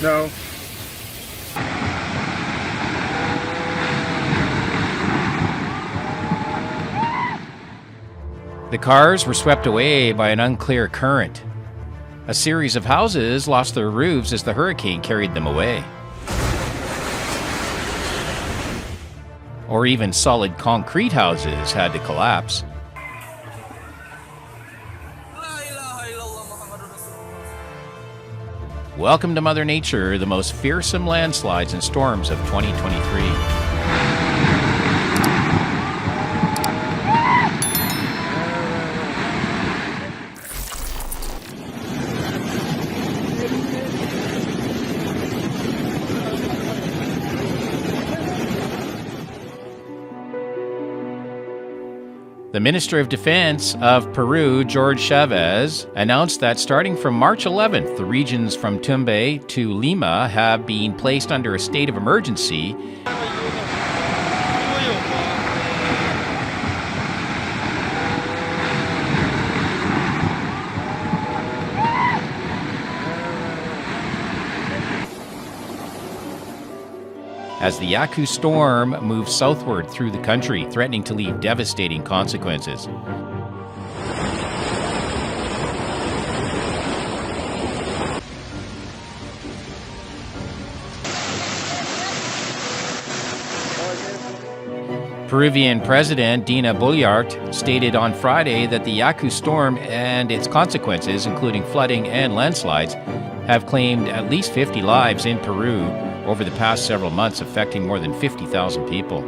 No. The cars were swept away by an unclear current. A series of houses lost their roofs as the hurricane carried them away. Or even solid concrete houses had to collapse. Welcome to Mother Nature, the most fearsome landslides and storms of 2023. The Minister of Defense of Peru, Jorge Chavez, announced that starting from March 11th, the regions from Tumbes to Lima have been placed under a state of emergency. As the Yaku storm moves southward through the country, threatening to leave devastating consequences. Peruvian President Dina Boluarte stated on Friday that the Yaku storm and its consequences, including flooding and landslides, have claimed at least 50 lives in Peru over the past several months, affecting more than 50,000 people.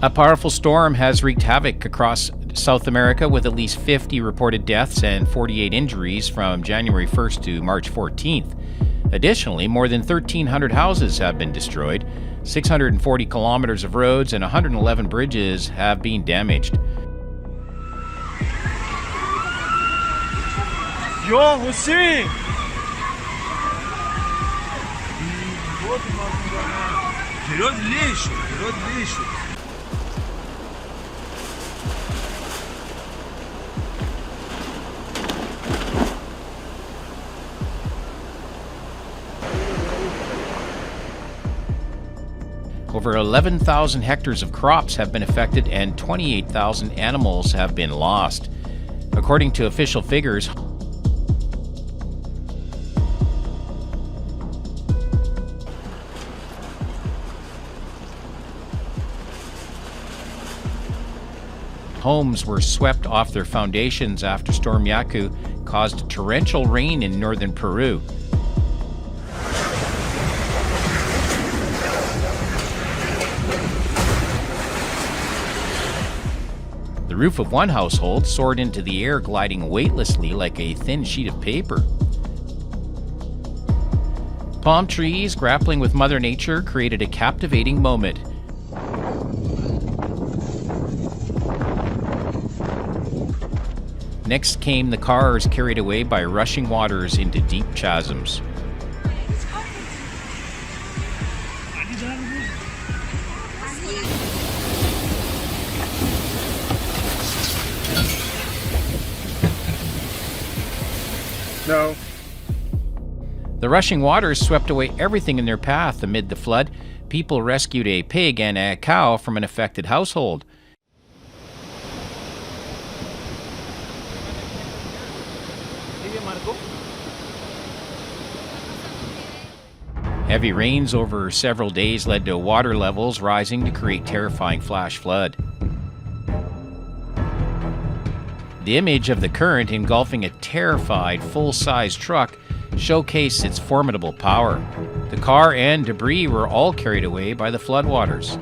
A powerful storm has wreaked havoc across South America, with at least 50 reported deaths and 48 injuries from January 1st to March 14th. Additionally, more than 1,300 houses have been destroyed, 640 kilometers of roads and 111 bridges have been damaged. Yo, você! Tirou de lixo, tirou de lixo. Over 11,000 hectares of crops have been affected and 28,000 animals have been lost. According to official figures, homes were swept off their foundations after Storm Yaku caused torrential rain in northern Peru. The roof of one household soared into the air, gliding weightlessly like a thin sheet of paper. Palm trees grappling with Mother Nature created a captivating moment. Next came the cars carried away by rushing waters into deep chasms. No. The rushing waters swept away everything in their path. Amid the flood, people rescued a pig and a cow from an affected household. Heavy rains over several days led to water levels rising to create terrifying flash flood. The image of the current engulfing a terrified full-size truck showcased its formidable power. The car and debris were all carried away by the floodwaters.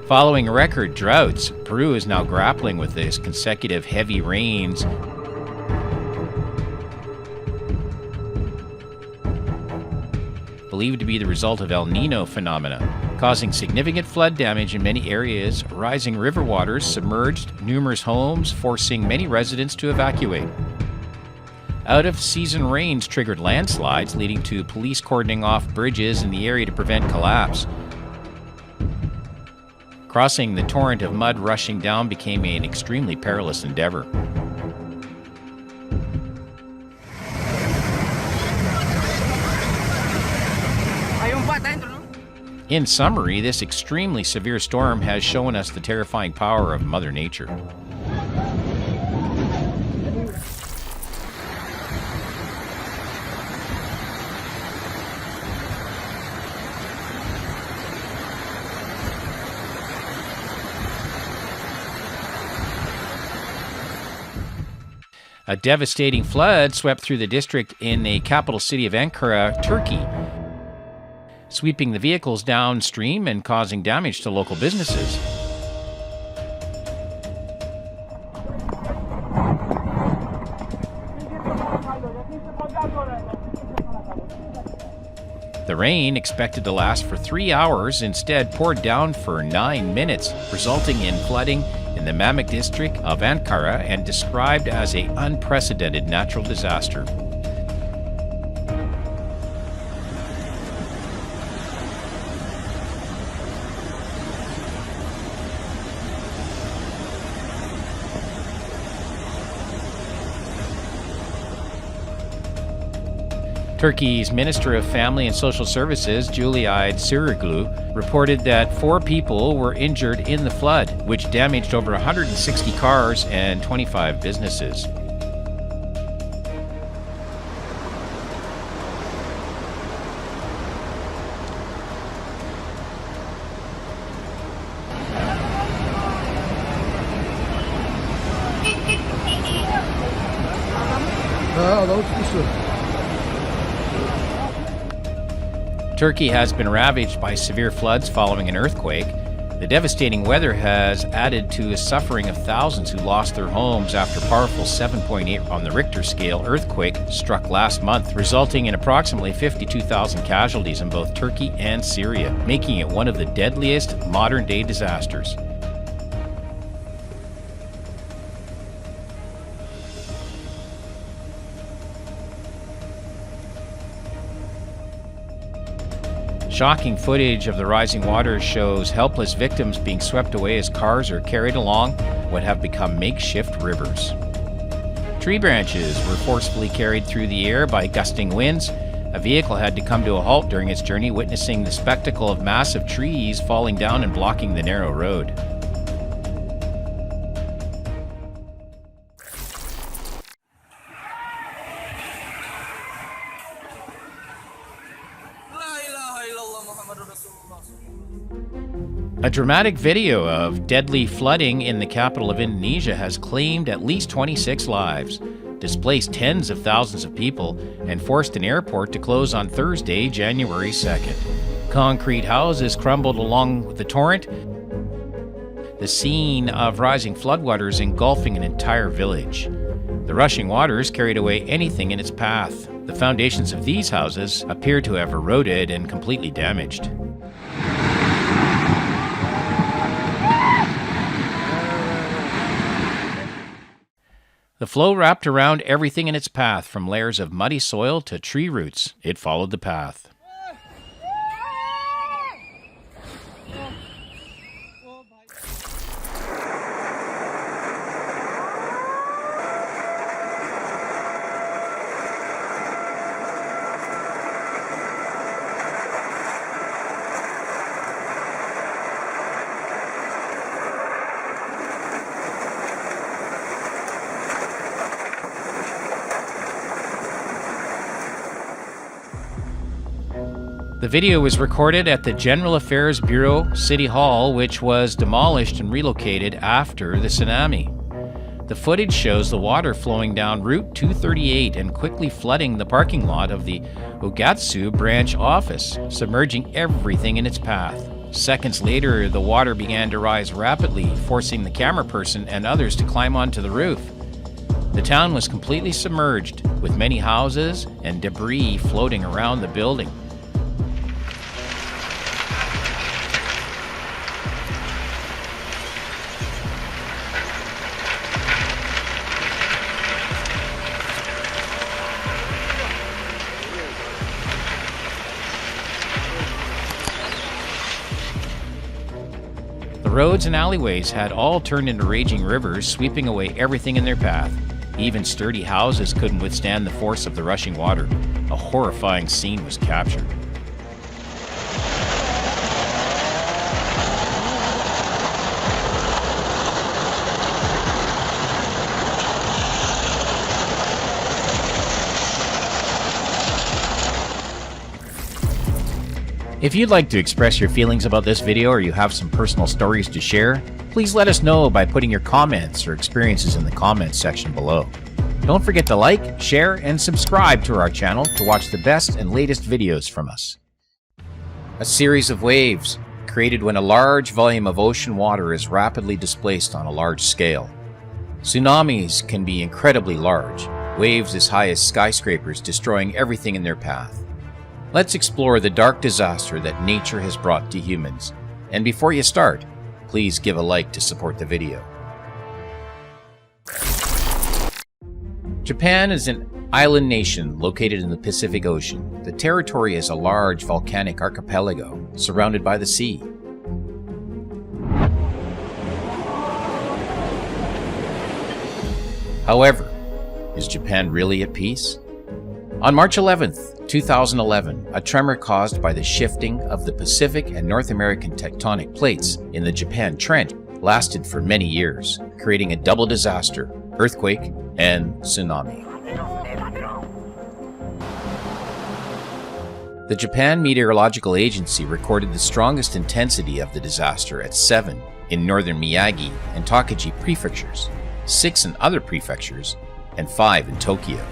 Following record droughts, Peru is now grappling with this consecutive heavy rains. Believed to be the result of El Nino phenomena, causing significant flood damage in many areas. Rising river waters submerged numerous homes, forcing many residents to evacuate. Out-of-season rains triggered landslides, leading to police cordoning off bridges in the area to prevent collapse. Crossing the torrent of mud rushing down became an extremely perilous endeavor. In summary, this extremely severe storm has shown us the terrifying power of Mother Nature. A devastating flood swept through the district in the capital city of Ankara, Turkey, sweeping the vehicles downstream and causing damage to local businesses. The rain, expected to last for 3 hours, instead poured down for 9 minutes, resulting in flooding in the Mamik district of Ankara and described as an unprecedented natural disaster. Turkey's Minister of Family and Social Services, Juliide Siriglu, reported that 4 people were injured in the flood, which damaged over 160 cars and 25 businesses. Turkey has been ravaged by severe floods following an earthquake. The devastating weather has added to the suffering of thousands who lost their homes after a powerful 7.8 on the Richter scale earthquake struck last month, resulting in approximately 52,000 casualties in both Turkey and Syria, making it one of the deadliest modern-day disasters. Shocking footage of the rising waters shows helpless victims being swept away as cars are carried along what have become makeshift rivers. Tree branches were forcefully carried through the air by gusting winds. A vehicle had to come to a halt during its journey, witnessing the spectacle of massive trees falling down and blocking the narrow road. A dramatic video of deadly flooding in the capital of Indonesia has claimed at least 26 lives, displaced tens of thousands of people, and forced an airport to close on Thursday, January 2nd. Concrete houses crumbled along the torrent, the scene of rising floodwaters engulfing an entire village. The rushing waters carried away anything in its path. The foundations of these houses appear to have eroded and completely damaged. The flow wrapped around everything in its path, from layers of muddy soil to tree roots. It followed the path. The video was recorded at the General Affairs Bureau City Hall, which was demolished and relocated after the tsunami. The footage shows the water flowing down Route 238 and quickly flooding the parking lot of the Ogatsu branch office, submerging everything in its path. Seconds later, the water began to rise rapidly, forcing the camera person and others to climb onto the roof. The town was completely submerged, with many houses and debris floating around the building. roads and alleyways had all turned into raging rivers, sweeping away everything in their path. Even sturdy houses couldn't withstand the force of the rushing water. A horrifying scene was captured. If you'd like to express your feelings about this video or you have some personal stories to share, please let us know by putting your comments or experiences in the comments section below. Don't forget to like, share, and subscribe to our channel to watch the best and latest videos from us. A series of waves created when a large volume of ocean water is rapidly displaced on a large scale. Tsunamis can be incredibly large, waves as high as skyscrapers destroying everything in their path. Let's explore the dark disaster that nature has brought to humans. And before you start, please give a like to support the video. Japan is an island nation located in the Pacific Ocean. The territory is a large volcanic archipelago surrounded by the sea. However, is Japan really at peace? On March 11th, 2011, a tremor caused by the shifting of the Pacific and North American tectonic plates in the Japan Trench lasted for many years, creating a double disaster, earthquake and tsunami. The Japan Meteorological Agency recorded the strongest intensity of the disaster at 7 in northern Miyagi and Tokaji prefectures, 6 in other prefectures, and 5 in Tokyo.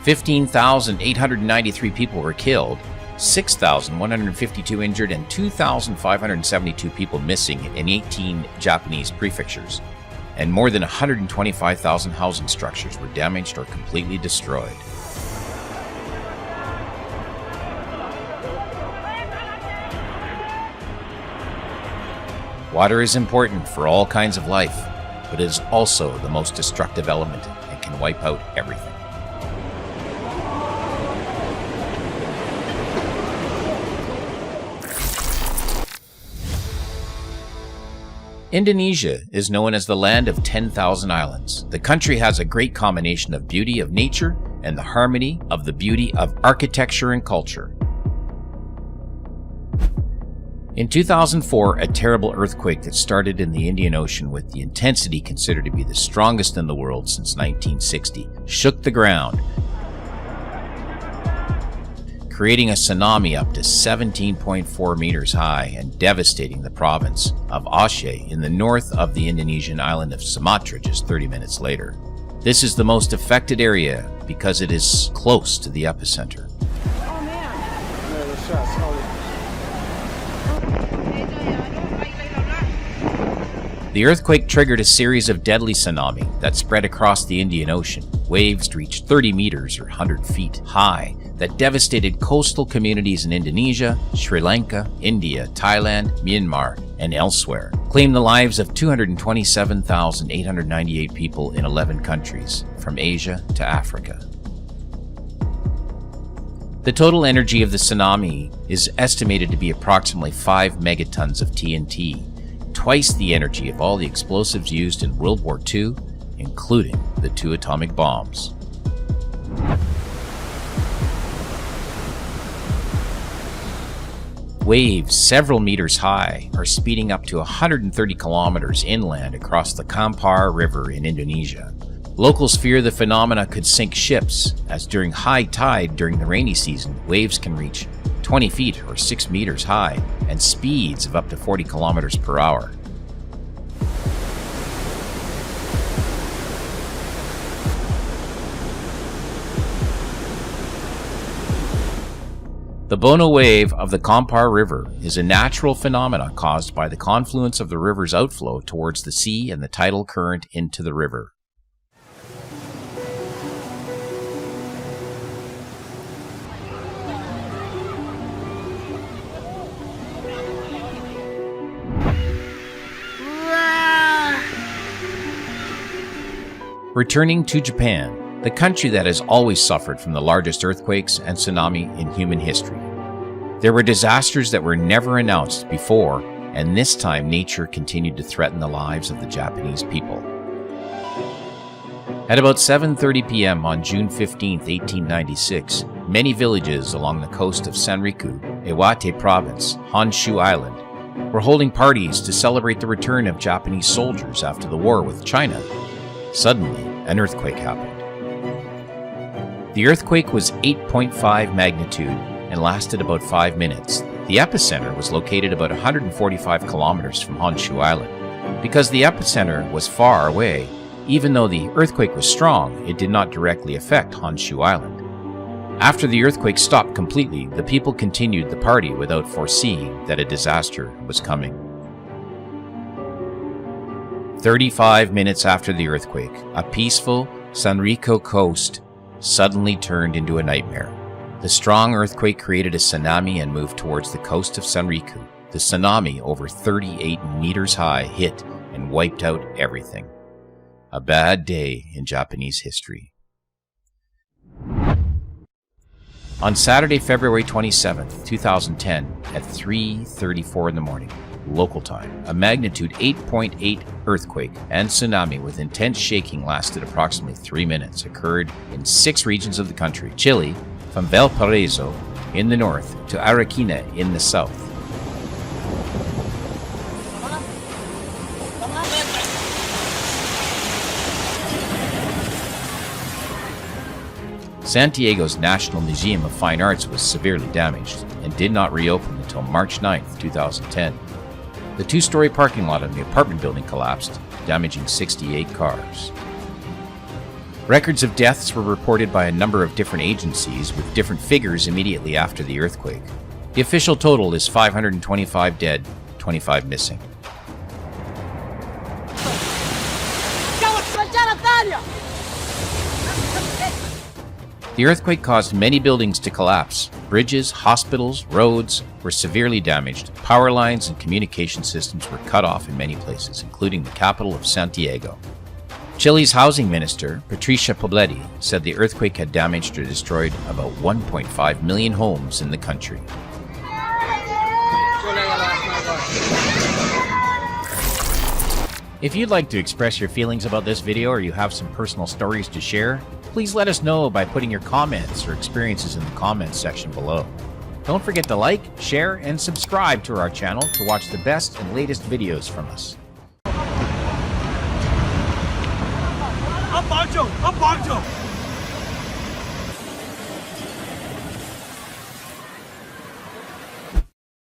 $15,893 people were killed, 6,152 injured, and 2,572 people missing in 18 Japanese prefectures, and more than 125,000 housing structures were damaged or completely destroyed. Water is important for all kinds of life, but it is also the most destructive element and can wipe out everything. Indonesia is known as the land of 10,000 islands. The country has a great combination of beauty of nature and the harmony of the beauty of architecture and culture. In 2004, a terrible earthquake that started in the Indian Ocean with the intensity considered to be the strongest in the world since 1960 shook the ground, creating a tsunami up to 17.4 meters high and devastating the province of Aceh in the north of the Indonesian island of Sumatra just 30 minutes later. This is the most affected area because it is close to the epicenter. The earthquake triggered a series of deadly tsunami that spread across the Indian Ocean. Waves reached 30 meters or 100 feet high that devastated coastal communities in Indonesia, Sri Lanka, India, Thailand, Myanmar, and elsewhere, claimed the lives of 227,898 people in 11 countries, from Asia to Africa. The total energy of the tsunami is estimated to be approximately 5 megatons of TNT, twice the energy of all the explosives used in World War II, including the 2 atomic bombs. Waves several meters high are speeding up to 130 kilometers inland across the Kampar River in Indonesia. Locals fear the phenomena could sink ships, as during high tide during the rainy season, waves can reach 20 feet or 6 meters high and speeds of up to 40 kilometers per hour. The Bono wave of the Kampar River is a natural phenomenon caused by the confluence of the river's outflow towards the sea and the tidal current into the river. Returning to Japan, the country that has always suffered from the largest earthquakes and tsunami in human history. There were disasters that were never announced before, and this time nature continued to threaten the lives of the Japanese people. At about 7:30 p.m. on June 15, 1896, many villages along the coast of Sanriku, Iwate Province, Honshu Island, were holding parties to celebrate the return of Japanese soldiers after the war with China. Suddenly, an earthquake happened. The earthquake was 8.5 magnitude and lasted about 5 minutes. The epicenter was located about 145 kilometers from Honshu Island. Because the epicenter was far away, even though the earthquake was strong, it did not directly affect Honshu Island. After the earthquake stopped completely, the people continued the party without foreseeing that a disaster was coming. 35 minutes after the earthquake, a peaceful Sanriku coast suddenly turned into a nightmare. The strong earthquake created a tsunami and moved towards the coast of Sanriku. The tsunami, over 38 meters high, hit and wiped out everything. A bad day in Japanese history. On Saturday, February 27, 2010, at 3:34 in the morning, local time, a magnitude 8.8 earthquake and tsunami with intense shaking lasted approximately 3 minutes occurred in 6 regions of the country: Chile, from Valparaiso in the north to Arequipa in the south. Santiago's National Museum of Fine Arts was severely damaged and did not reopen until March 9, 2010. The 2-story parking lot in the apartment building collapsed, damaging 68 cars. Records of deaths were reported by a number of different agencies with different figures immediately after the earthquake. The official total is 525 dead, 25 missing. The earthquake caused many buildings to collapse. Bridges, hospitals, roads were severely damaged. Power lines and communication systems were cut off in many places, including the capital of Santiago. Chile's housing minister, Patricia Poblete, said the earthquake had damaged or destroyed about 1.5 million homes in the country. If you'd like to express your feelings about this video or you have some personal stories to share, please let us know by putting your comments or experiences in the comments section below. Don't forget to like, share, and subscribe to our channel to watch the best and latest videos from us.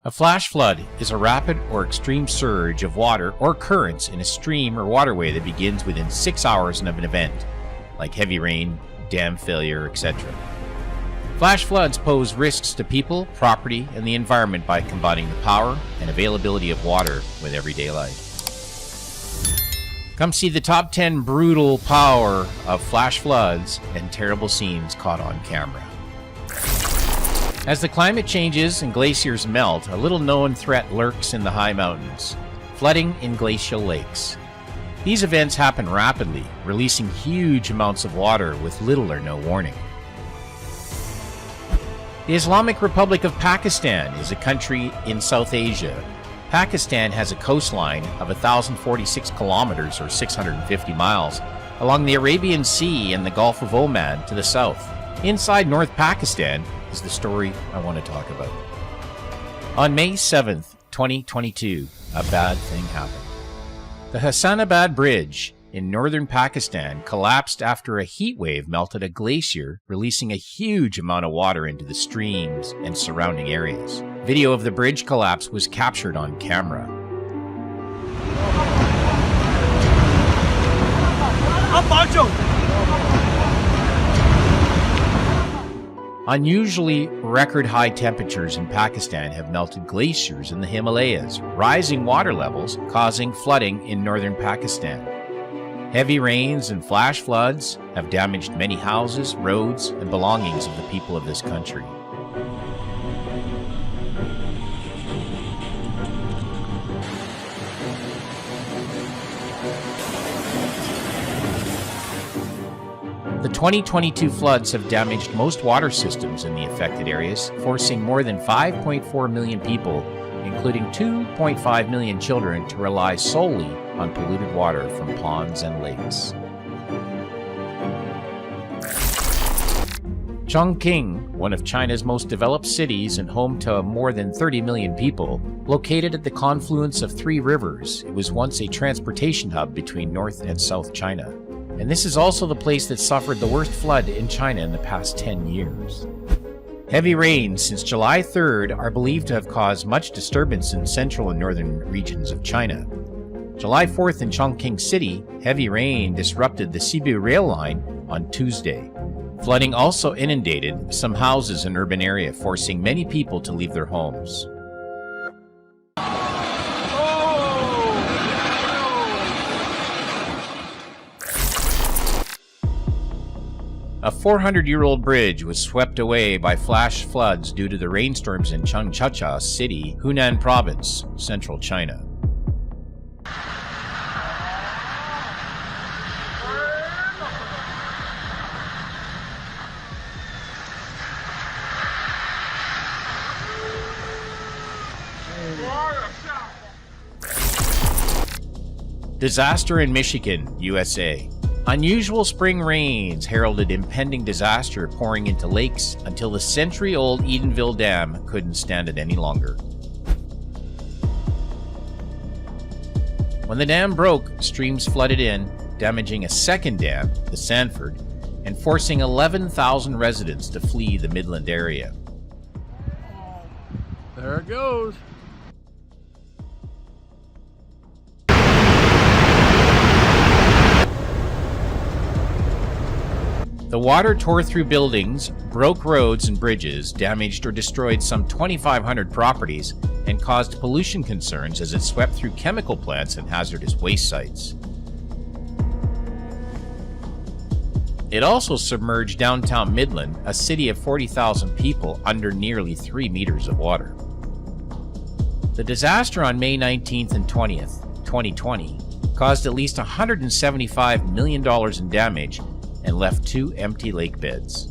A flash flood is a rapid or extreme surge of water or currents in a stream or waterway that begins within 6 hours of an event, like heavy rain, dam failure, etc. Flash floods pose risks to people, property, and the environment by combining the power and availability of water with everyday life. Come see the top 10 brutal power of flash floods and terrible scenes caught on camera. As the climate changes and glaciers melt, a little-known threat lurks in the high mountains: flooding in glacial lakes. These events happen rapidly, releasing huge amounts of water with little or no warning. The Islamic Republic of Pakistan is a country in South Asia. Pakistan has a coastline of 1,046 kilometers or 650 miles along the Arabian Sea and the Gulf of Oman to the south. Inside North Pakistan is the story I want to talk about. On May 7th, 2022, a bad thing happened. The Hassanabad Bridge in northern Pakistan collapsed after a heat wave melted a glacier, releasing a huge amount of water into the streams and surrounding areas. Video of the bridge collapse was captured on camera. Unusually record-high temperatures in Pakistan have melted glaciers in the Himalayas, rising water levels causing flooding in northern Pakistan. Heavy rains and flash floods have damaged many houses, roads, and belongings of the people of this country. The 2022 floods have damaged most water systems in the affected areas, forcing more than 5.4 million people, including 2.5 million children, to rely solely on polluted water from ponds and lakes. Chongqing, one of China's most developed cities and home to more than 30 million people, located at the confluence of three rivers, it was once a transportation hub between North and South China. And this is also the place that suffered the worst flood in China in the past 10 years. Heavy rains since July 3rd are believed to have caused much disturbance in central and northern regions of China. July 4th in Chongqing City, heavy rain disrupted the Sibu rail line on Tuesday. Flooding also inundated some houses in urban area, forcing many people to leave their homes. A 400-year-old bridge was swept away by flash floods due to the rainstorms in Changchacha City, Hunan Province, central China. Disaster in Michigan, USA. Unusual spring rains heralded impending disaster pouring into lakes until the century-old Edenville Dam couldn't stand it any longer. When the dam broke, streams flooded in, damaging a second dam, the Sanford, and forcing 11,000 residents to flee the Midland area. There it goes. The water tore through buildings, broke roads and bridges, damaged or destroyed some 2,500 properties, and caused pollution concerns as it swept through chemical plants and hazardous waste sites. It also submerged downtown Midland, a city of 40,000 people, under nearly 3 meters of water. The disaster on May 19th and 20th, 2020, caused at least $175 million in damage and left 2 empty lake beds.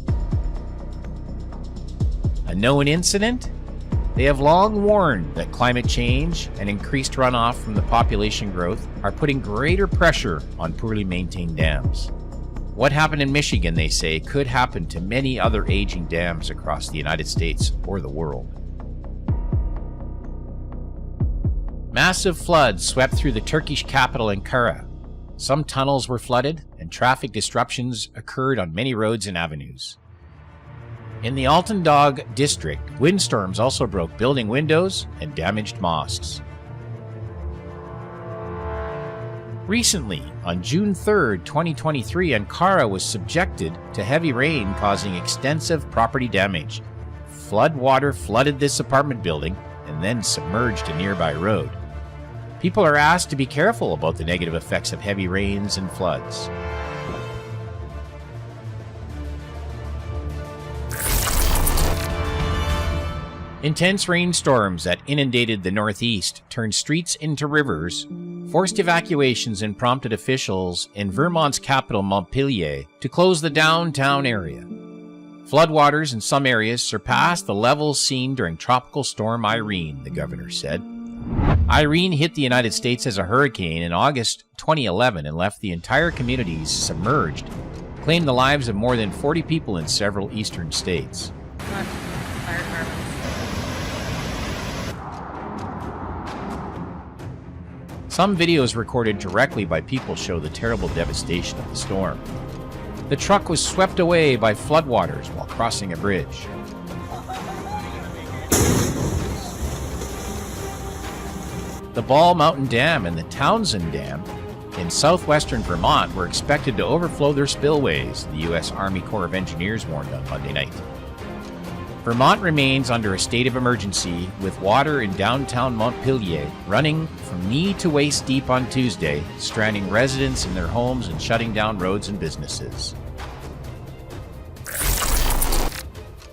A known incident? They have long warned that climate change and increased runoff from the population growth are putting greater pressure on poorly maintained dams. What happened in Michigan, they say, could happen to many other aging dams across the United States or the world. Massive floods swept through the Turkish capital Ankara. Some tunnels were flooded, and traffic disruptions occurred on many roads and avenues. In the Altındağ district, windstorms also broke building windows and damaged mosques. Recently, on June 3, 2023, Ankara was subjected to heavy rain causing extensive property damage. Flood water flooded this apartment building and then submerged a nearby road. People are asked to be careful about the negative effects of heavy rains and floods. Intense rainstorms that inundated the Northeast turned streets into rivers, forced evacuations, and prompted officials in Vermont's capital, Montpelier, to close the downtown area. Floodwaters in some areas surpassed the levels seen during Tropical Storm Irene, the governor said. Irene hit the United States as a hurricane in August 2011 and left the entire communities submerged, claimed the lives of more than 40 people in several eastern states. Some videos recorded directly by people show the terrible devastation of the storm. The truck was swept away by floodwaters while crossing a bridge. The Ball Mountain Dam and the Townsend Dam in southwestern Vermont were expected to overflow their spillways, the U.S. Army Corps of Engineers warned on Monday night. Vermont remains under a state of emergency, with water in downtown Montpelier running from knee to waist deep on Tuesday, stranding residents in their homes and shutting down roads and businesses.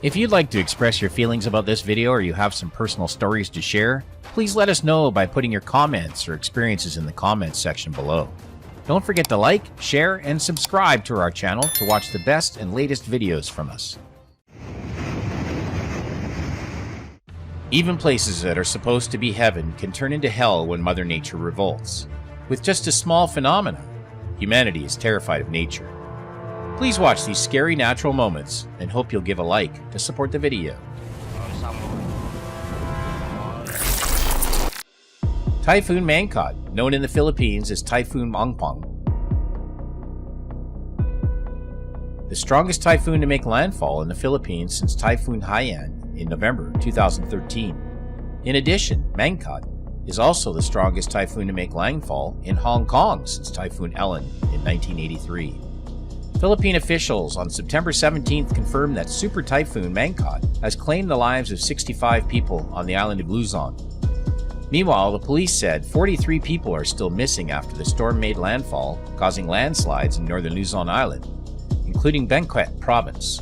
If you'd like to express your feelings about this video or you have some personal stories to share, please let us know by putting your comments or experiences in the comments section below. Don't forget to like, share, and subscribe to our channel to watch the best and latest videos from us. Even places that are supposed to be heaven can turn into hell when Mother Nature revolts. With just a small phenomenon, humanity is terrified of nature. Please watch these scary natural moments and hope you'll give a like to support the video. Typhoon Mangkhut, known in the Philippines as Typhoon Mangpong. The strongest typhoon to make landfall in the Philippines since Typhoon Haiyan in November 2013. In addition, Mangkhut is also the strongest typhoon to make landfall in Hong Kong since Typhoon Ellen in 1983. Philippine officials on September 17th confirmed that Super Typhoon Mangkhut has claimed the lives of 65 people on the island of Luzon. Meanwhile, the police said 43 people are still missing after the storm made landfall, causing landslides in northern Luzon Island, including Benguet Province.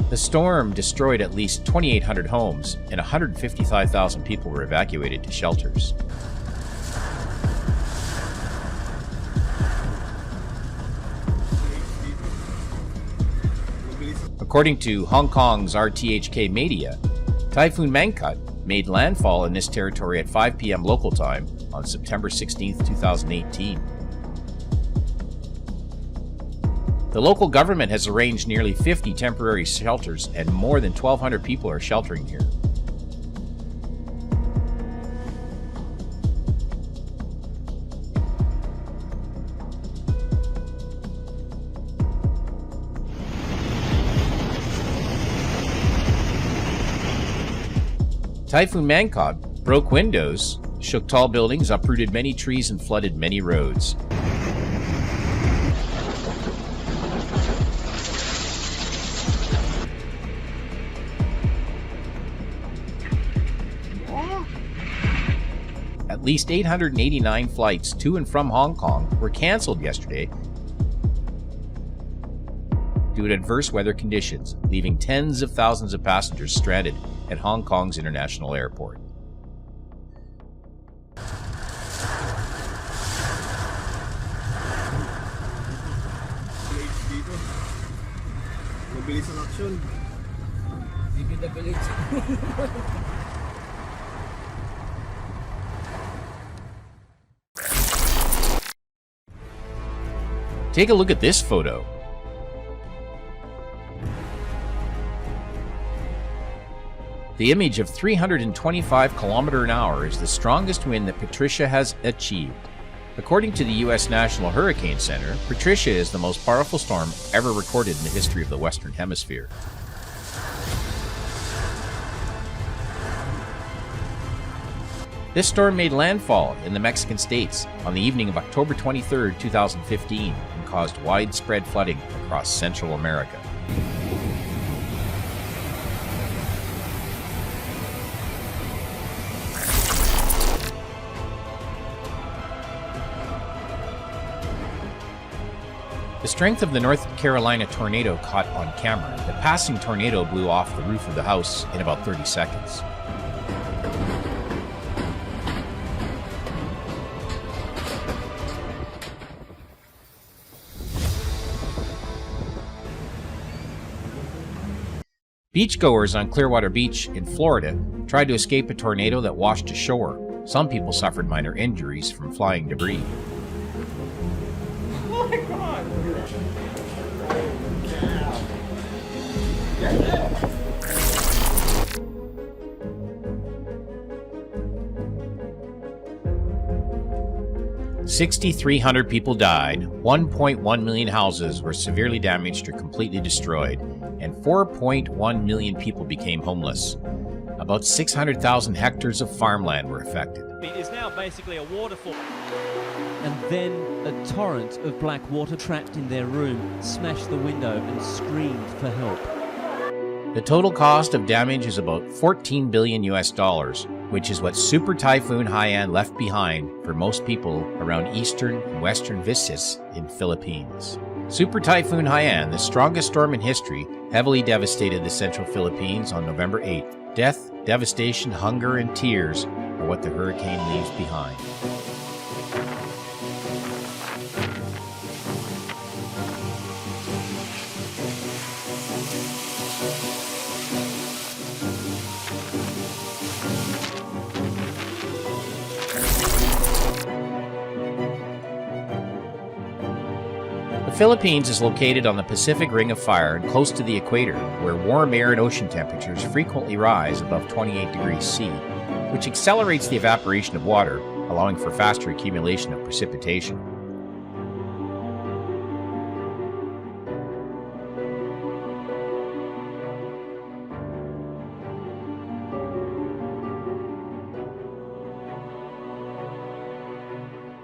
The storm destroyed at least 2,800 homes and 155,000 people were evacuated to shelters. According to Hong Kong's RTHK media, Typhoon Mangkhut made landfall in this territory at 5 p.m. local time on September 16, 2018. The local government has arranged nearly 50 temporary shelters and more than 1,200 people are sheltering here. Typhoon Mangkhut broke windows, shook tall buildings, uprooted many trees, and flooded many roads. At least 889 flights to and from Hong Kong were cancelled yesterday due to adverse weather conditions, leaving tens of thousands of passengers stranded at Hong Kong's international airport. Mabilis ang aksyon. Tipid na bilis. Take a look at this photo. The image of 325 km/h is the strongest wind that Patricia has achieved. According to the U.S. National Hurricane Center, Patricia is the most powerful storm ever recorded in the history of the Western Hemisphere. This storm made landfall in the Mexican states on the evening of October 23, 2015, and caused widespread flooding across Central America. The strength of the North Carolina tornado caught on camera. The passing tornado blew off the roof of the house in about 30 seconds. Beachgoers on Clearwater Beach in Florida tried to escape a tornado that washed ashore. Some people suffered minor injuries from flying debris. Oh my God! 6,300 people died, 1.1 million houses were severely damaged or completely destroyed, and 4.1 million people became homeless. About 600,000 hectares of farmland were affected. It is now basically a waterfall. And then a torrent of black water trapped in their room smashed the window and screamed for help. The total cost of damage is about $14 billion US, which is what Super Typhoon Haiyan left behind for most people around eastern and western Visayas in Philippines. Super Typhoon Haiyan, the strongest storm in history, heavily devastated the central Philippines on November 8th. Death, devastation, hunger, and tears are what the hurricane leaves behind. Philippines is located on the Pacific Ring of Fire and close to the equator, where warm air and ocean temperatures frequently rise above 28 degrees C, which accelerates the evaporation of water, allowing for faster accumulation of precipitation.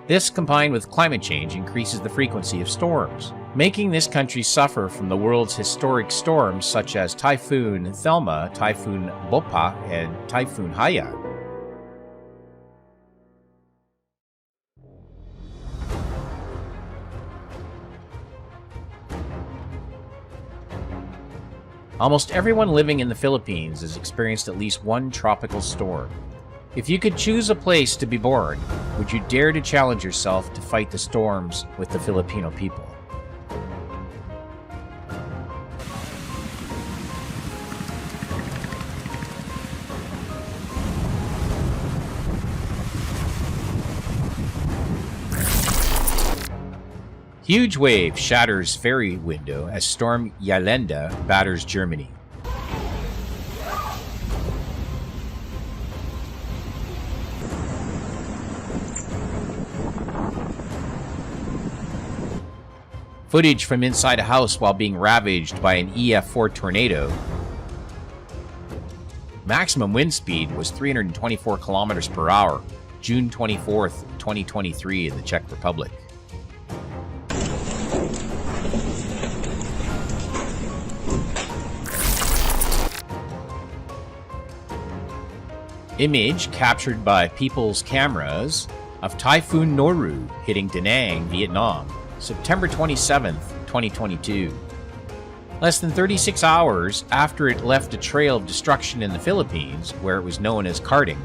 This, combined with climate change, increases the frequency of storms, making this country suffer from the world's historic storms such as Typhoon Thelma, Typhoon Bopa, and Typhoon Haiyan. Almost everyone living in the Philippines has experienced at least one tropical storm. If you could choose a place to be born, would you dare to challenge yourself to fight the storms with the Filipino people? Huge wave shatters ferry window as storm Yolanda batters Germany. Footage from inside a house while being ravaged by an EF4 tornado. Maximum wind speed was 324 kilometers per hour, June 24th, 2023 in the Czech Republic. Image captured by people's cameras of Typhoon Noru hitting Da Nang, Vietnam, September 27th, 2022. Less than 36 hours after it left a trail of destruction in the Philippines, where it was known as karting,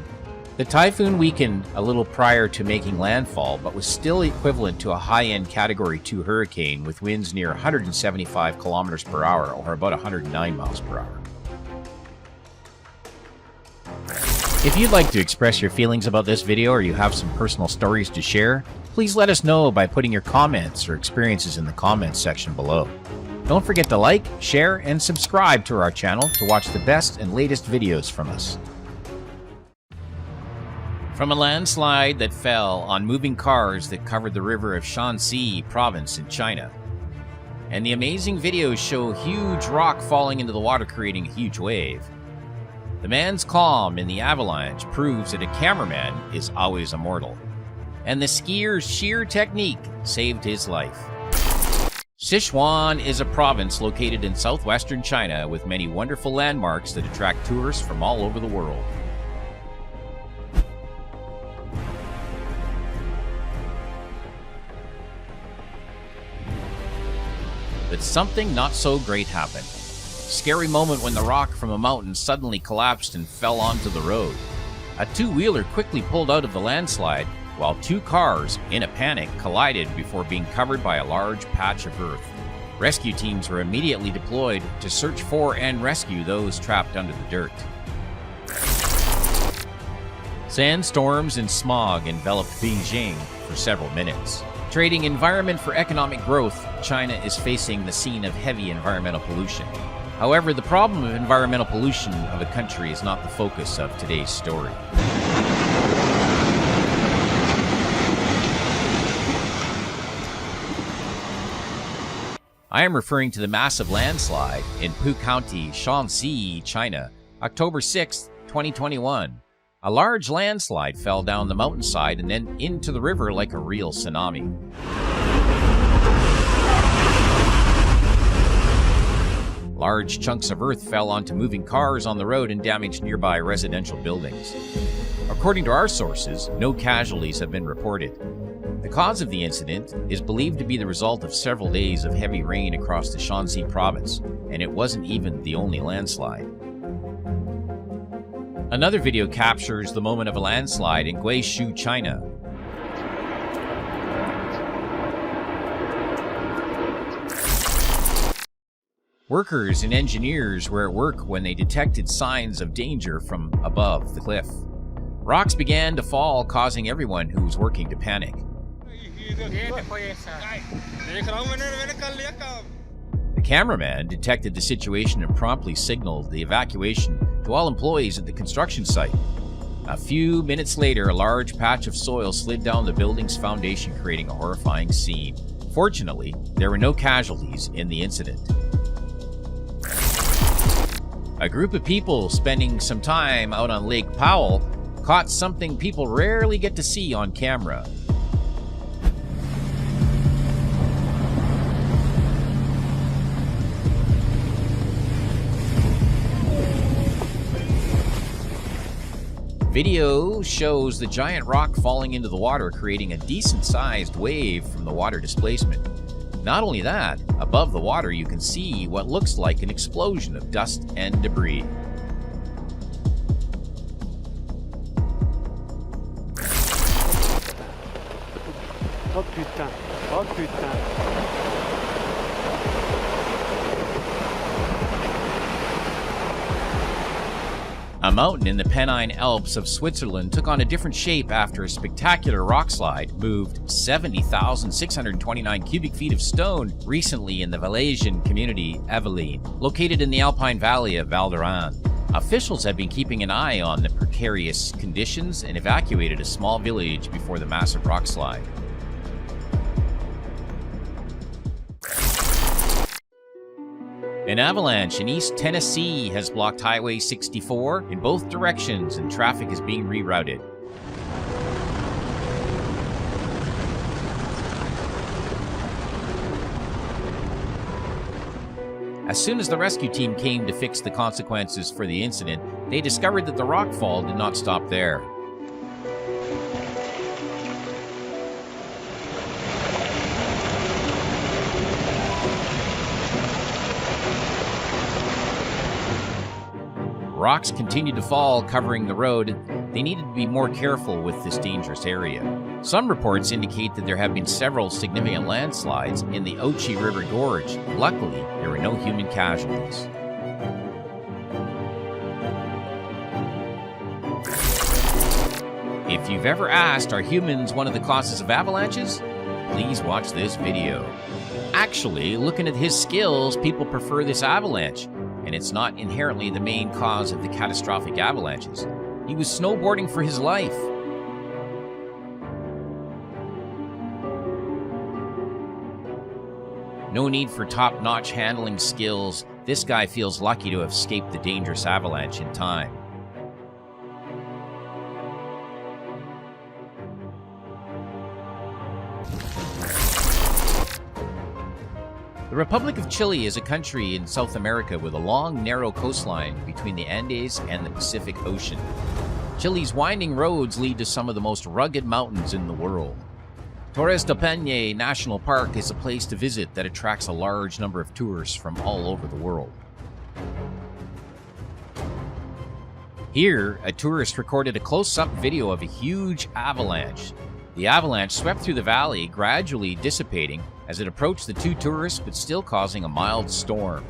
the typhoon weakened a little prior to making landfall, but was still equivalent to a high-end Category 2 hurricane with winds near 175 kilometers per hour, or about 109 miles per hour. If you'd like to express your feelings about this video or you have some personal stories to share, please let us know by putting your comments or experiences in the comments section below. Don't forget to like, share, and subscribe to our channel to watch the best and latest videos from us. From a landslide that fell on moving cars that covered the river of Shanxi province in China. And the amazing videos show huge rock falling into the water creating a huge wave. The man's calm in the avalanche proves that a cameraman is always immortal. And the skier's sheer technique saved his life. Sichuan is a province located in southwestern China with many wonderful landmarks that attract tourists from all over the world. But something not so great happened. Scary moment when the rock from a mountain suddenly collapsed and fell onto the road. A two-wheeler quickly pulled out of the landslide, while two cars, in a panic, collided before being covered by a large patch of earth. Rescue teams were immediately deployed to search for and rescue those trapped under the dirt. Sandstorms and smog enveloped Beijing for several minutes. Trading environment for economic growth, China is facing the scene of heavy environmental pollution. However, the problem of environmental pollution of a country is not the focus of today's story. I am referring to the massive landslide in Pu County, Shanxi, China, October 6, 2021. A large landslide fell down the mountainside and then into the river like a real tsunami. Large chunks of earth fell onto moving cars on the road and damaged nearby residential buildings. According to our sources, no casualties have been reported. The cause of the incident is believed to be the result of several days of heavy rain across the Shanxi province, and it wasn't even the only landslide. Another video captures the moment of a landslide in Guizhou, China. Workers and engineers were at work when they detected signs of danger from above the cliff. Rocks began to fall, causing everyone who was working to panic. The cameraman detected the situation and promptly signaled the evacuation to all employees at the construction site. A few minutes later, a large patch of soil slid down the building's foundation, creating a horrifying scene. Fortunately, there were no casualties in the incident. A group of people spending some time out on Lake Powell caught something people rarely get to see on camera. Video shows the giant rock falling into the water, creating a decent-sized wave from the water displacement. Not only that, above the water you can see what looks like an explosion of dust and debris. Oh putain, oh putain. A mountain in the Pennine Alps of Switzerland took on a different shape after a spectacular rock slide moved 70,629 cubic feet of stone recently in the Valaisan community Eveline, located in the Alpine Valley of Val d'Aran. Officials have been keeping an eye on the precarious conditions and evacuated a small village before the massive rock slide. An avalanche in East Tennessee has blocked Highway 64 in both directions and traffic is being rerouted. As soon as the rescue team came to fix the consequences for the incident, they discovered that the rockfall did not stop there. Rocks continued to fall, covering the road. They needed to be more careful with this dangerous area. Some reports indicate that there have been several significant landslides in the Ochi River Gorge. Luckily, there were no human casualties. If you've ever asked, are humans one of the causes of avalanches? Please watch this video. Actually, looking at his skills, people prefer this avalanche, and it's not inherently the main cause of the catastrophic avalanches. He was snowboarding for his life. No need for top-notch handling skills. This guy feels lucky to have escaped the dangerous avalanche in time. The Republic of Chile is a country in South America with a long, narrow coastline between the Andes and the Pacific Ocean. Chile's winding roads lead to some of the most rugged mountains in the world. Torres del Paine National Park is a place to visit that attracts a large number of tourists from all over the world. Here, a tourist recorded a close-up video of a huge avalanche. The avalanche swept through the valley, gradually dissipating as it approached the two tourists, but still causing a mild storm.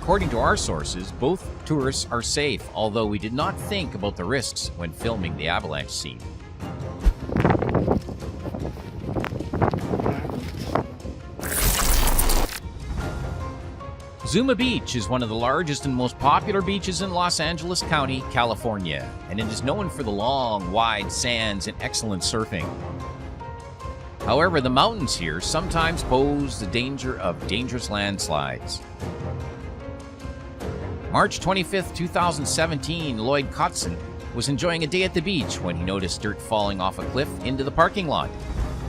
According to our sources, both tourists are safe, although we did not think about the risks when filming the avalanche scene. Zuma Beach is one of the largest and most popular beaches in Los Angeles County, California, and it is known for the long, wide sands and excellent surfing. However, the mountains here sometimes pose the danger of dangerous landslides. March 25, 2017, Lloyd Kotzen was enjoying a day at the beach when he noticed dirt falling off a cliff into the parking lot.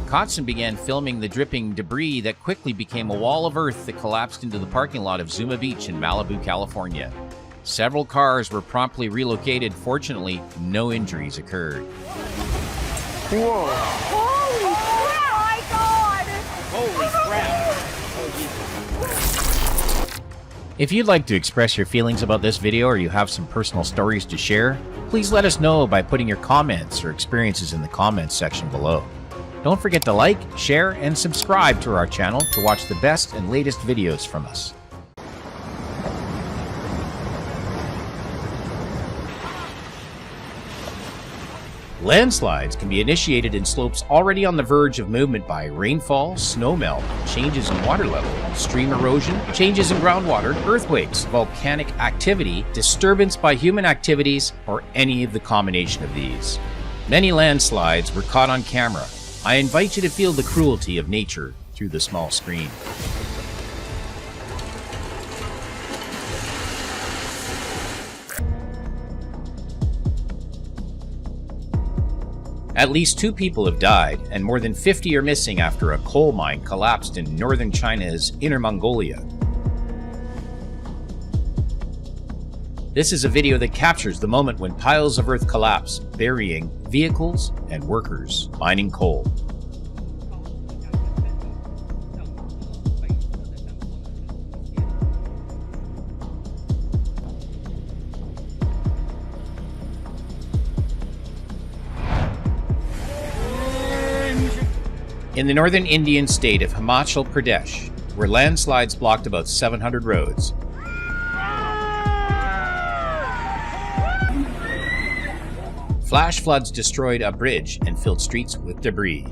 Kotzen began filming the dripping debris that quickly became a wall of earth that collapsed into the parking lot of Zuma Beach in Malibu, California. Several cars were promptly relocated. Fortunately, no injuries occurred. Whoa! Holy crap! Holy crap! If you'd like to express your feelings about this video or you have some personal stories to share, please let us know by putting your comments or experiences in the comments section below. Don't forget to like, share, and subscribe to our channel to watch the best and latest videos from us. Landslides can be initiated in slopes already on the verge of movement by rainfall, snowmelt, changes in water level, stream erosion, changes in groundwater, earthquakes, volcanic activity, disturbance by human activities, or any of the combination of these. Many landslides were caught on camera. I invite you to feel the cruelty of nature through the small screen. At least 2 people have died, and more than 50 are missing after a coal mine collapsed in northern China's Inner Mongolia. This is a video that captures the moment when piles of earth collapse, burying vehicles and workers mining coal. In the northern Indian state of Himachal Pradesh, where landslides blocked about 700 roads, flash floods destroyed a bridge and filled streets with debris.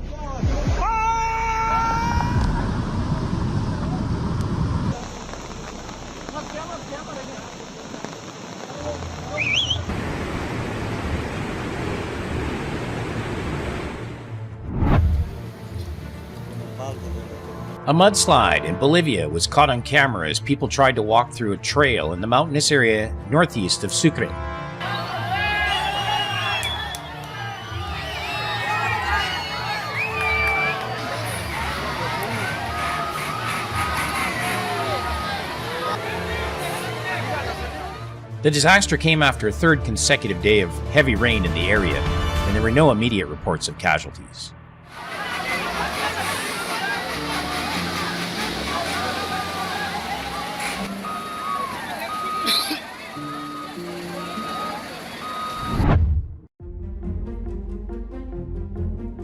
A mudslide in Bolivia was caught on camera as people tried to walk through a trail in the mountainous area northeast of Sucre. The disaster came after a third consecutive day of heavy rain in the area, and there were no immediate reports of casualties.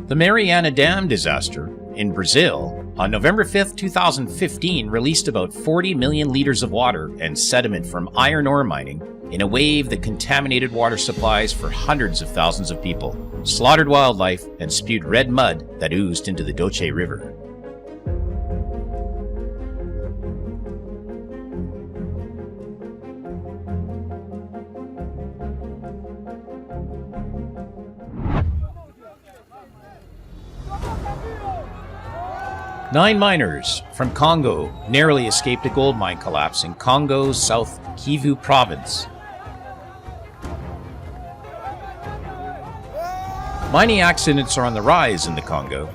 The Mariana Dam disaster in Brazil on November 5, 2015 released about 40 million liters of water and sediment from iron ore mining in a wave that contaminated water supplies for hundreds of thousands of people, slaughtered wildlife, and spewed red mud that oozed into the Doce River. Nine miners from Congo narrowly escaped a gold mine collapse in Congo's South Kivu province. Mining accidents are on the rise in the Congo.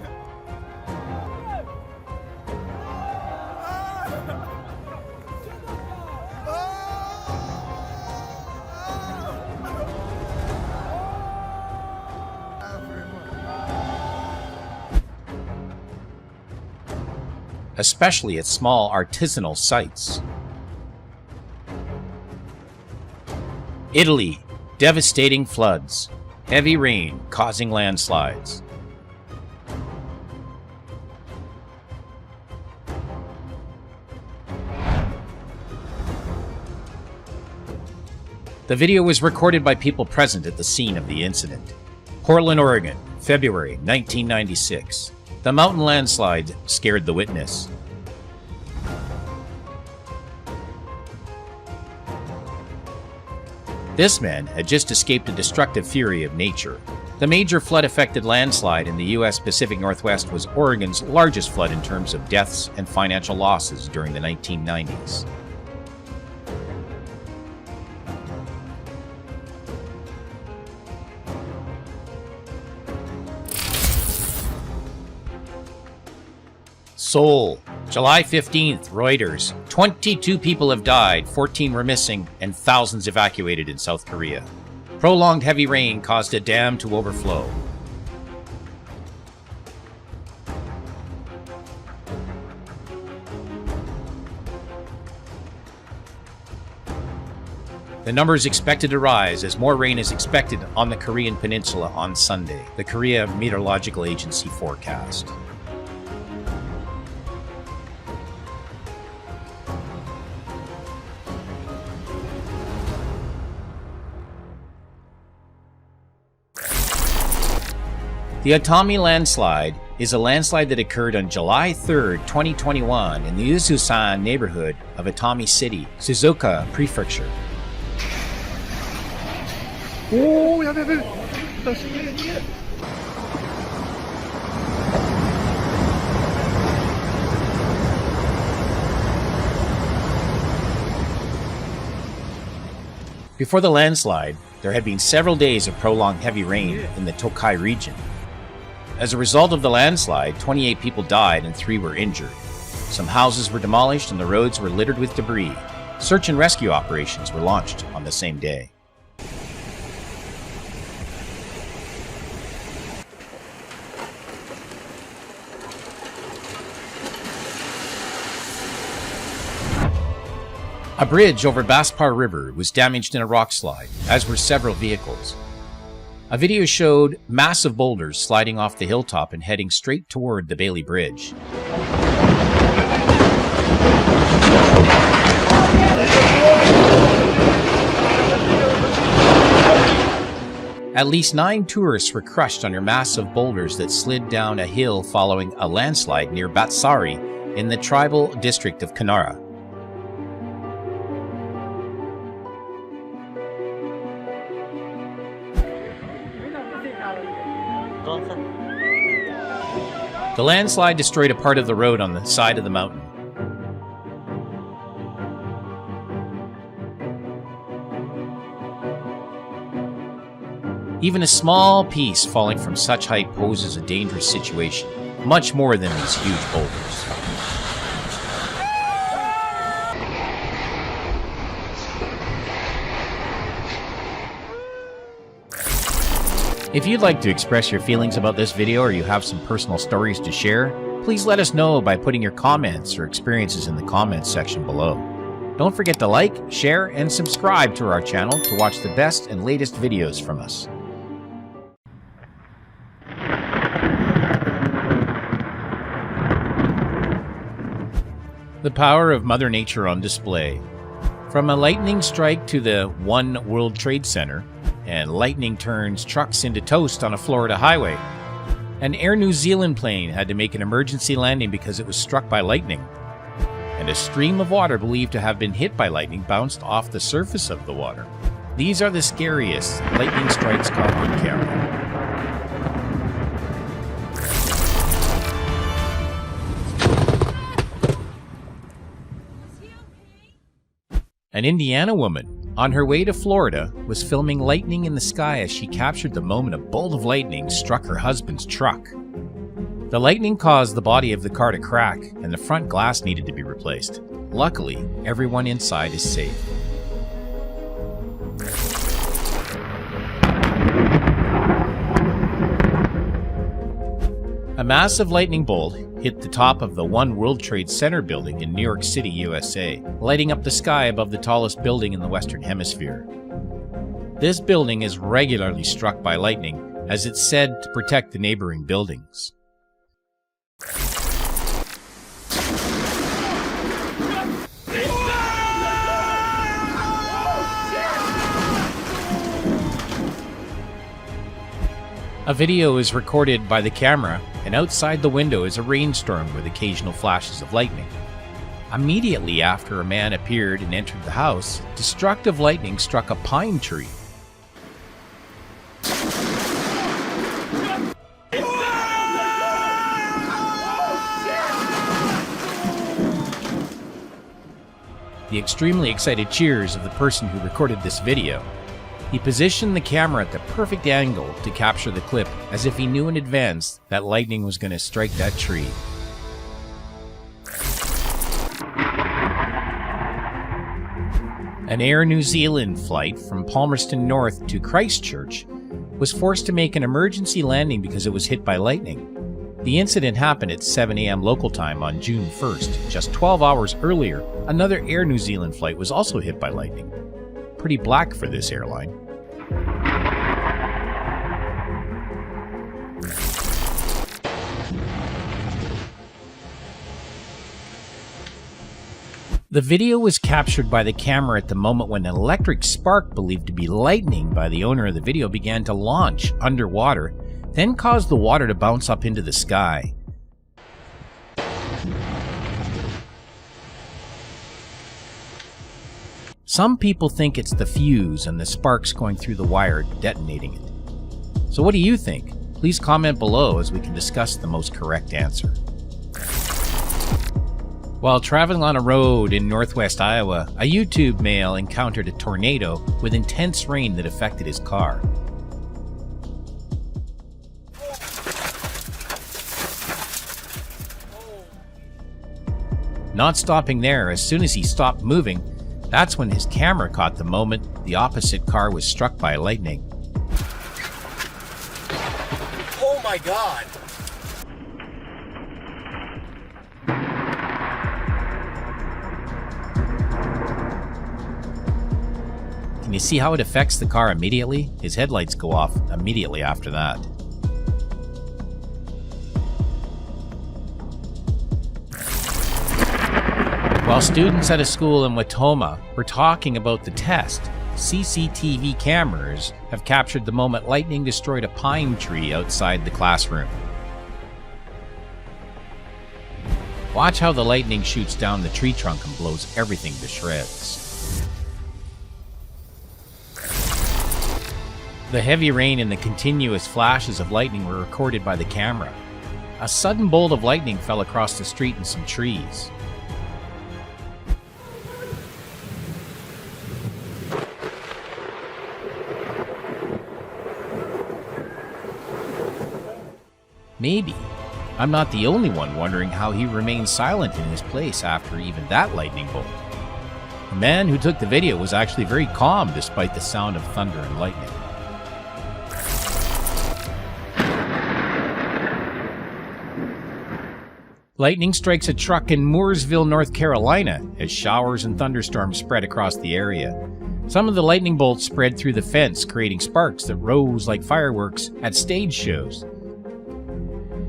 Especially at small artisanal sites. Italy, devastating floods, heavy rain causing landslides. The video was recorded by people present at the scene of the incident. Portland, Oregon, February 1996. The mountain landslide scared the witness. This man had just escaped a destructive fury of nature. The major flood-affected landslide in the U.S. Pacific Northwest was Oregon's largest flood in terms of deaths and financial losses during the 1990s. Seoul, July 15th, Reuters. 22 people have died, 14 were missing, and thousands evacuated in South Korea. Prolonged heavy rain caused a dam to overflow. The number is expected to rise as more rain is expected on the Korean peninsula on Sunday, the Korea Meteorological Agency forecast. The Atami landslide is a landslide that occurred on July 3, 2021 in the Ususan neighborhood of Atami City, Suzuka Prefecture. Oh, やべやべ。すげえすげえ。Before the landslide, there had been several days of prolonged heavy rain in the Tokai region. As a result of the landslide, 28 people died and 3 were injured. Some houses were demolished and the roads were littered with debris. Search and rescue operations were launched on the same day. A bridge over Baspar River was damaged in a rock slide, as were several vehicles. A video showed massive boulders sliding off the hilltop and heading straight toward the Bailey Bridge. At least 9 tourists were crushed under massive boulders that slid down a hill following a landslide near Batsari in the tribal district of Kanara. The landslide destroyed a part of the road on the side of the mountain. Even a small piece falling from such height poses a dangerous situation, much more than these huge boulders. If you'd like to express your feelings about this video or you have some personal stories to share, please let us know by putting your comments or experiences in the comments section below. Don't forget to like, share, and subscribe to our channel to watch the best and latest videos from us. The power of Mother Nature on display. From a lightning strike to the One World Trade Center, and lightning turns trucks into toast on a Florida highway. An Air New Zealand plane had to make an emergency landing because it was struck by lightning. And a stream of water believed to have been hit by lightning bounced off the surface of the water. These are the scariest lightning strikes caught on camera. An Indiana woman, on her way to Florida, was filming lightning in the sky as she captured the moment a bolt of lightning struck her husband's truck. The lightning caused the body of the car to crack, and the front glass needed to be replaced. Luckily, everyone inside is safe. A massive lightning bolt hit the top of the One World Trade Center building in New York City, USA, lighting up the sky above the tallest building in the Western Hemisphere. This building is regularly struck by lightning, as it's said to protect the neighboring buildings. A video is recorded by the camera, and outside the window is a rainstorm with occasional flashes of lightning. Immediately after a man appeared and entered the house, destructive lightning struck a pine tree. The extremely excited cheers of the person who recorded this video. He positioned the camera at the perfect angle to capture the clip, as if he knew in advance that lightning was going to strike that tree. An Air New Zealand flight from Palmerston North to Christchurch was forced to make an emergency landing because it was hit by lightning. The incident happened at 7 a.m. local time on June 1st. Just 12 hours earlier, another Air New Zealand flight was also hit by lightning. Pretty black for this airline. The video was captured by the camera at the moment when an electric spark believed to be lightning by the owner of the video began to launch underwater, then caused the water to bounce up into the sky. Some people think it's the fuse and the sparks going through the wire detonating it. So what do you think? Please comment below as we can discuss the most correct answer. While traveling on a road in northwest Iowa, a YouTube male encountered a tornado with intense rain that affected his car. Not stopping there, as soon as he stopped moving, that's when his camera caught the moment the opposite car was struck by lightning. Oh my God! Can you see how it affects the car immediately? His headlights go off immediately after that. While students at a school in Watoma were talking about the test, CCTV cameras have captured the moment lightning destroyed a pine tree outside the classroom. Watch how the lightning shoots down the tree trunk and blows everything to shreds. The heavy rain and the continuous flashes of lightning were recorded by the camera. A sudden bolt of lightning fell across the street and some trees. Maybe I'm not the only one wondering how he remained silent in his place after even that lightning bolt. The man who took the video was actually very calm despite the sound of thunder and lightning. Lightning strikes a truck in Mooresville, North Carolina, as showers and thunderstorms spread across the area. Some of the lightning bolts spread through the fence, creating sparks that rose like fireworks at stage shows.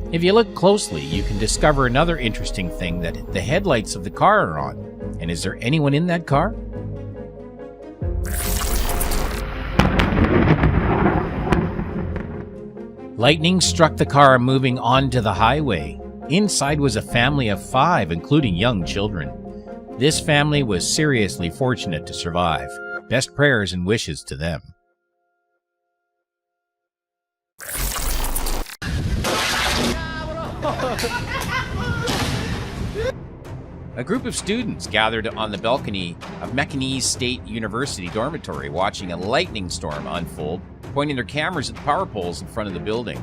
If you look closely, you can discover another interesting thing, that the headlights of the car are on. And is there anyone in that car? Lightning struck the car moving onto the highway. Inside was a family of 5, including young children. This family was seriously fortunate to survive. Best prayers and wishes to them. A group of students gathered on the balcony of McInnes State University dormitory watching a lightning storm unfold, pointing their cameras at the power poles in front of the building.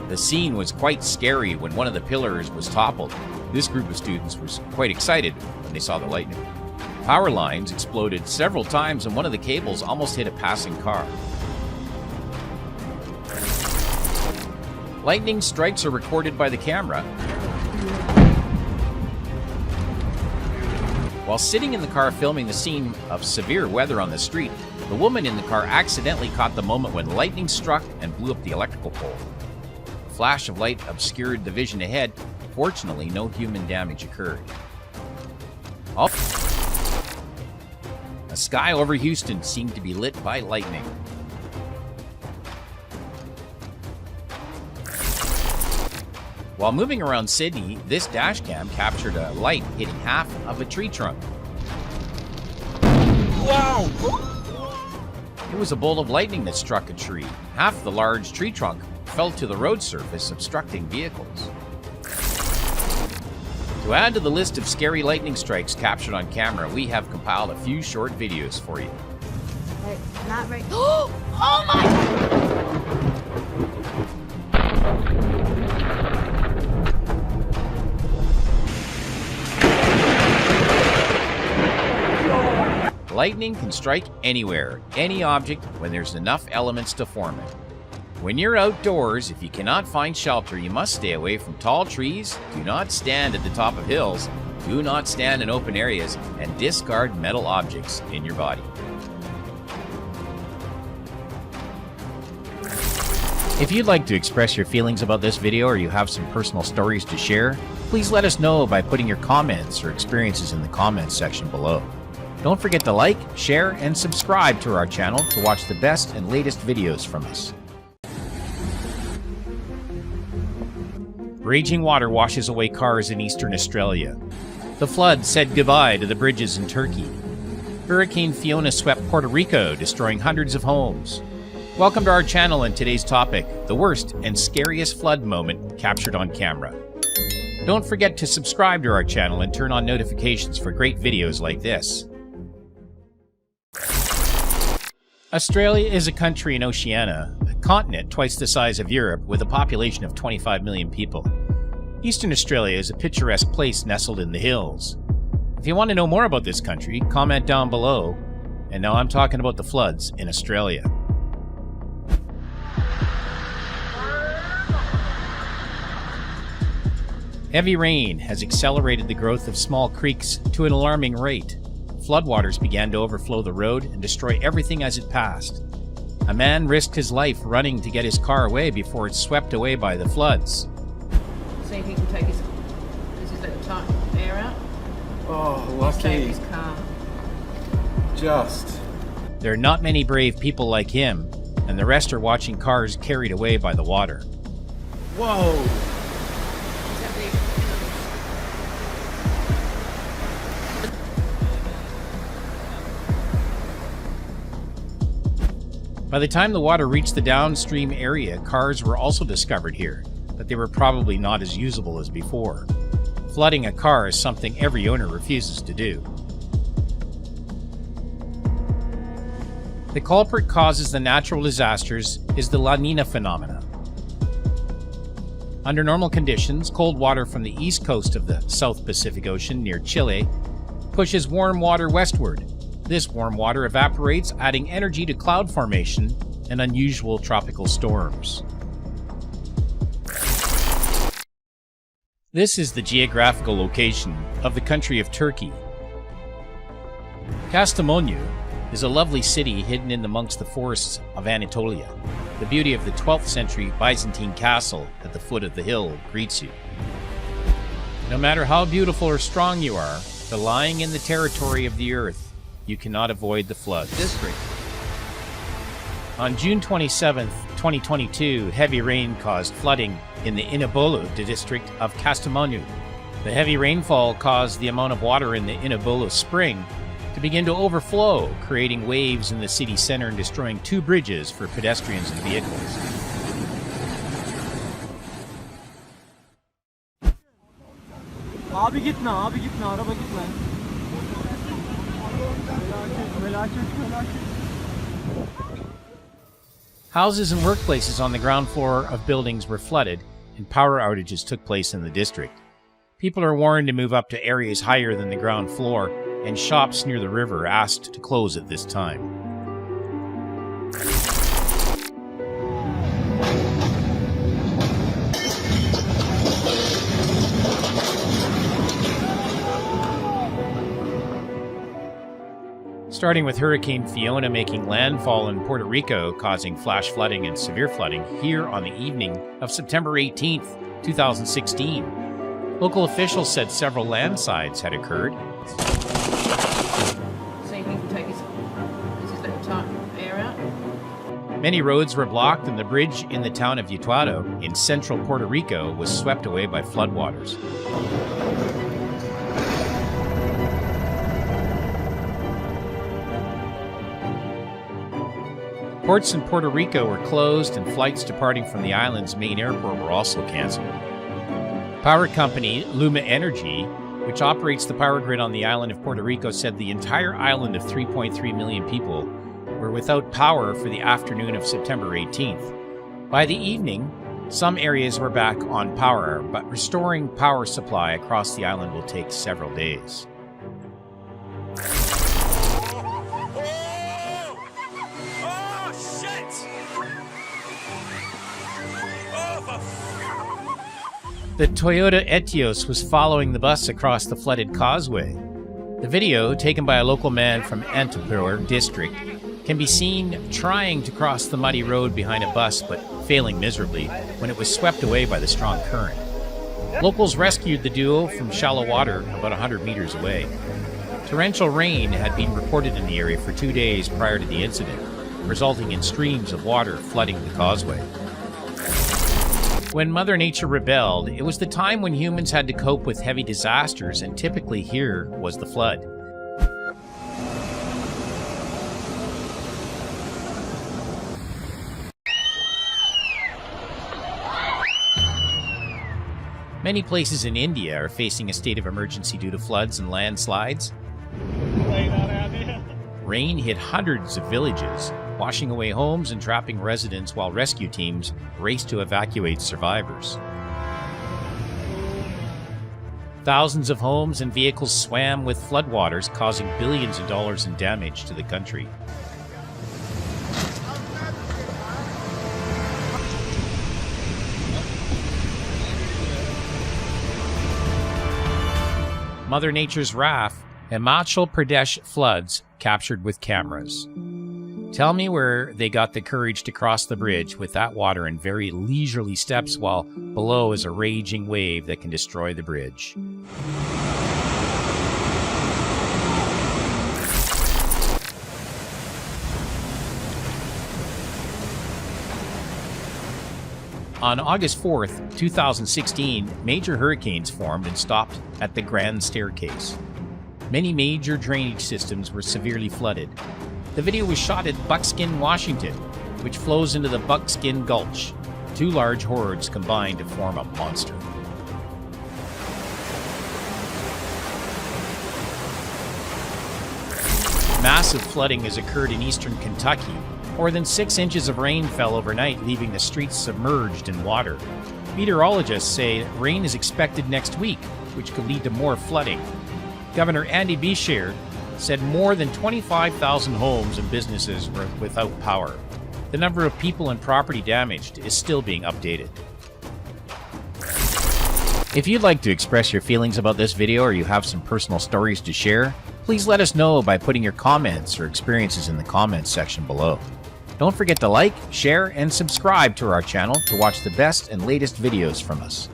The scene was quite scary when one of the pillars was toppled. This group of students was quite excited when they saw the lightning. Power lines exploded several times and one of the cables almost hit a passing car. Lightning strikes are recorded by the camera. While sitting in the car filming the scene of severe weather on the street, the woman in the car accidentally caught the moment when lightning struck and blew up the electrical pole. A flash of light obscured the vision ahead. Fortunately, no human damage occurred. A sky over Houston seemed to be lit by lightning. While moving around Sydney, this dash cam captured a light hitting half of a tree trunk. Wow! It was a bolt of lightning that struck a tree. Half the large tree trunk fell to the road surface, obstructing vehicles. To add to the list of scary lightning strikes captured on camera, we have compiled a few short videos for you. Wait, not right. Oh my! Lightning can strike anywhere, any object, when there's enough elements to form it. When you're outdoors, if you cannot find shelter, you must stay away from tall trees, do not stand at the top of hills, do not stand in open areas, and discard metal objects in your body. If you'd like to express your feelings about this video or you have some personal stories to share, please let us know by putting your comments or experiences in the comments section below. Don't forget to like, share, and subscribe to our channel to watch the best and latest videos from us. Raging water washes away cars in eastern Australia. The flood said goodbye to the bridges in Turkey. Hurricane Fiona swept Puerto Rico, destroying hundreds of homes. Welcome to our channel and today's topic, the worst and scariest flood moment captured on camera. Don't forget to subscribe to our channel and turn on notifications for great videos like this. Australia is a country in Oceania, a continent twice the size of Europe with a population of 25 million people. Eastern Australia is a picturesque place nestled in the hills. If you want to know more about this country, comment down below. And now I'm talking about the floods in Australia. Heavy rain has accelerated the growth of small creeks to an alarming rate. Floodwaters began to overflow the road and destroy everything as it passed. A man risked his life running to get his car away before it's swept away by the floods. See if he can take his air out. Oh, Save lucky. his car. Just. There are not many brave people like him, and the rest are watching cars carried away by the water. Whoa. By the time the water reached the downstream area, cars were also discovered here, but they were probably not as usable as before. Flooding a car is something every owner refuses to do. The culprit causes the natural disasters is the La Nina phenomena. Under normal conditions, cold water from the east coast of the South Pacific Ocean near Chile pushes warm water westward. This warm water evaporates, adding energy to cloud formation and unusual tropical storms. This is the geographical location of the country of Turkey. Kastamonu is a lovely city hidden in amongst the forests of Anatolia. The beauty of the 12th century Byzantine castle at the foot of the hill greets you. No matter how beautiful or strong you are, for lying in the territory of the earth, you cannot avoid the floods. On June 27, 2022, heavy rain caused flooding in the Inebolu district of Kastamonu. The heavy rainfall caused the amount of water in the Inebolu spring to begin to overflow, creating waves in the city center and destroying 2 bridges for pedestrians and vehicles. Abi gitme, araba gitme. Houses and workplaces on the ground floor of buildings were flooded, and power outages took place in the district. People are warned to move up to areas higher than the ground floor, and shops near the river asked to close at this time. Starting with Hurricane Fiona making landfall in Puerto Rico, causing flash flooding and severe flooding here on the evening of September 18th, 2016. Local officials said several landslides had occurred. See if he can take his air out. Many roads were blocked, and the bridge in the town of Utuado in central Puerto Rico was swept away by floodwaters. Ports in Puerto Rico were closed, and flights departing from the island's main airport were also canceled. Power company Luma Energy, which operates the power grid on the island of Puerto Rico, said the entire island of 3.3 million people were without power for the afternoon of September 18th. By the evening, some areas were back on power, but restoring power supply across the island will take several days. The Toyota Etios was following the bus across the flooded causeway. The video, taken by a local man from Antipur district, can be seen trying to cross the muddy road behind a bus but failing miserably when it was swept away by the strong current. Locals rescued the duo from shallow water about 100 meters away. Torrential rain had been reported in the area for 2 days prior to the incident, resulting in streams of water flooding the causeway. When Mother Nature rebelled, it was the time when humans had to cope with heavy disasters, and typically here was the flood. Many places in India are facing a state of emergency due to floods and landslides. Rain hit hundreds of villages, washing away homes and trapping residents while rescue teams raced to evacuate survivors. Thousands of homes and vehicles swam with floodwaters, causing billions of dollars in damage to the country. Mother Nature's wrath, Himachal Pradesh floods captured with cameras. Tell me where they got the courage to cross the bridge with that water in very leisurely steps while below is a raging wave that can destroy the bridge. On August 4th, 2016, major hurricanes formed and stopped at the Grand Staircase. Many major drainage systems were severely flooded. The video was shot at Buckskin, Washington, which flows into the Buckskin Gulch. Two large hordes combined to form a monster. Massive flooding has occurred in eastern Kentucky. More than 6 inches of rain fell overnight, leaving the streets submerged in water. Meteorologists say rain is expected next week, which could lead to more flooding. Governor Andy Beshear said more than 25,000 homes and businesses were without power. The number of people and property damaged is still being updated. If you'd like to express your feelings about this video or you have some personal stories to share, please let us know by putting your comments or experiences in the comments section below. Don't forget to like, share, and subscribe to our channel to watch the best and latest videos from us.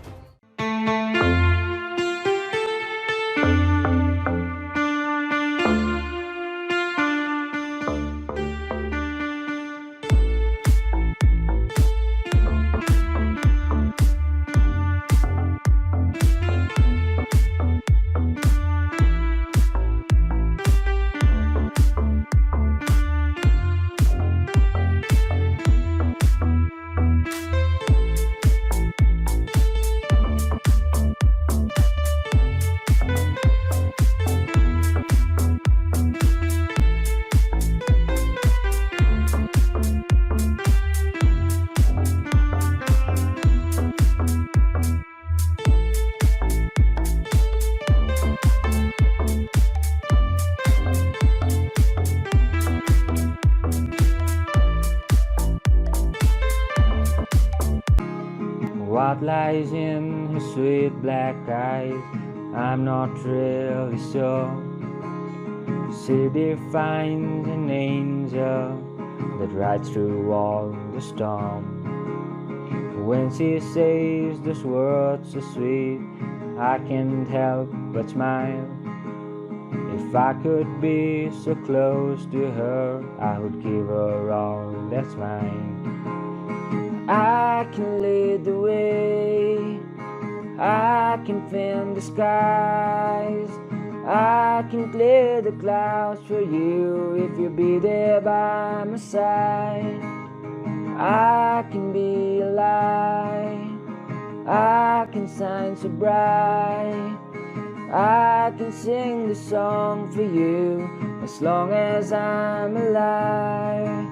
What lies in her sweet black eyes, I'm not really sure. She defines an angel that rides through all the storm. When she says those words so sweet, I can't help but smile. If I could be so close to her, I would give her all that's mine. I can lead the way, I can fin the skies, I can clear the clouds for you if you'll be there by my side. I can be a light, I can shine so bright, I can sing the song for you as long as I'm alive.